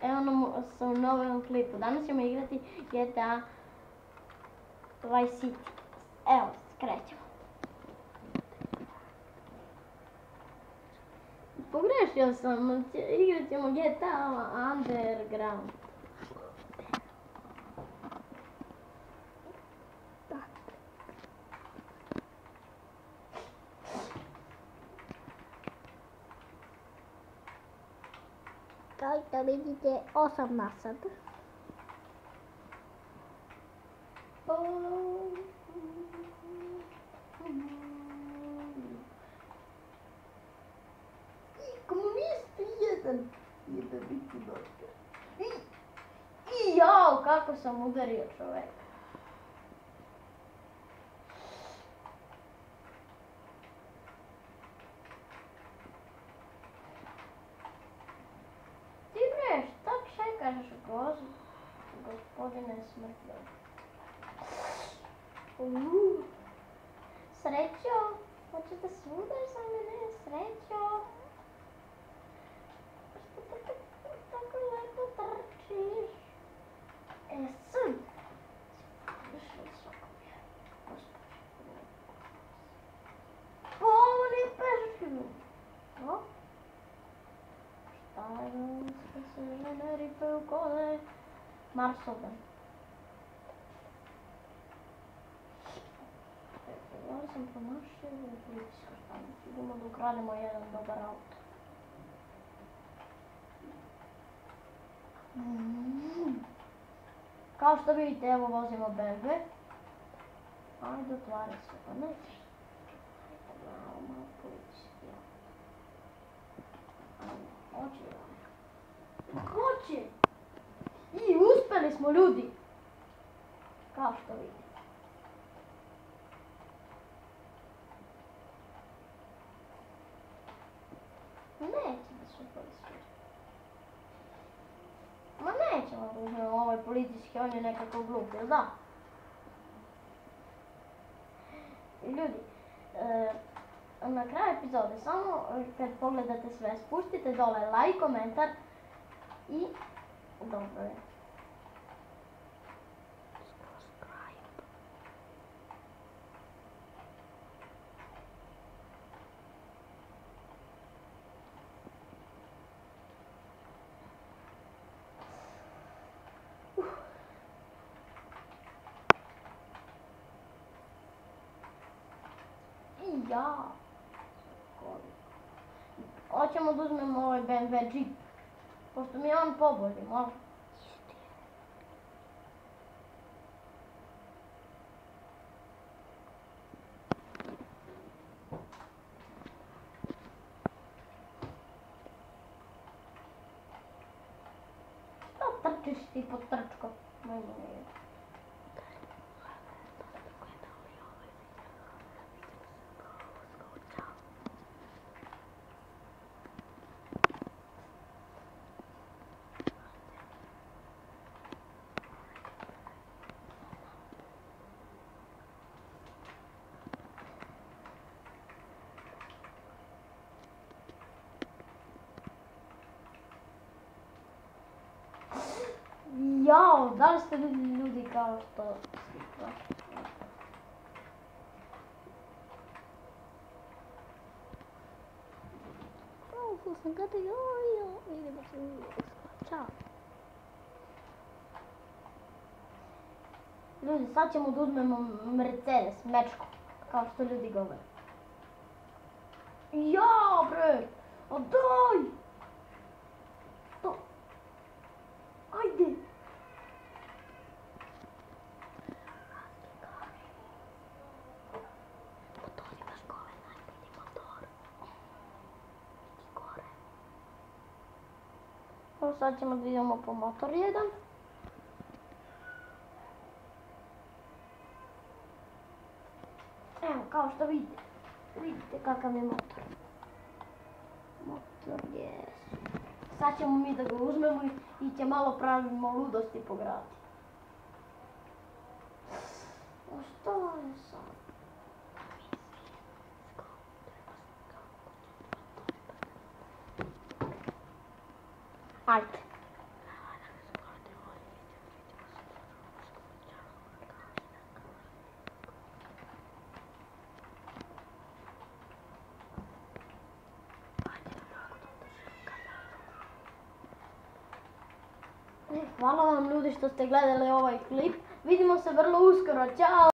Evo nam sa u novom klipu. Danas ćemo igrati GTA Vice City. Evo, krećemo. Pogrešio sam, igrat ćemo GTA Underground. Kao što vidite, 8 nasad. Komunisti jedan. Jedan biti došli. I jao, kako sam udario čoveka. Ti bre, šta čekaš, gospodine smrtno? Srećo, hoćete svuda sa mene, Srećo? Što te tako lepo trčiš? Sad! Prišli svako mjeru, gospođe. Ovo nije peški. O? Šta je što se žene ripaju kole? Marsovan. Ja sam promašio u policijsku stanicu. Idemo da ukrademo jedan dobar auto. Kao što vidite, evo vozimo BMW. Ajde, otvara se, pa nećeš. Ajde, malo policijski auto. Hoće! I uspeli smo, ljudi! Kao što vidite. Neće da se policijski. Ma nećemo da uzmemo ovaj policijski, on je nekako glup, jel da? I ljudi, na kraju epizode, samo kad pogledate sve, spustite dole like, komentar i dobro je. Ja. Hoćemo da uzmemo ovaj BMW Jeep. Pošto mi je on pobolji, može? Šta trčiš ti po trčko? Majmo ne je. Jao, da li ste ljudi kao što... Sam gata, joj, idemo se uvijek. Ćao. Ljudi, sad ćemo da uzmemo Mercedes, mečko, kao što ljudi govore. Jao, bre, a daj! To... Ajde! Sad ćemo da idemo po motor jedan. Evo, kao što vidite. Vidite kakav je motor. Motor je... Sad ćemo mi da ga uzmemo i će malo pravimo ludosti po gradu. A što je sad? Ajde. Hvala vam ljudi što ste gledali ovaj klip. Vidimo se vrlo uskoro. Ćao!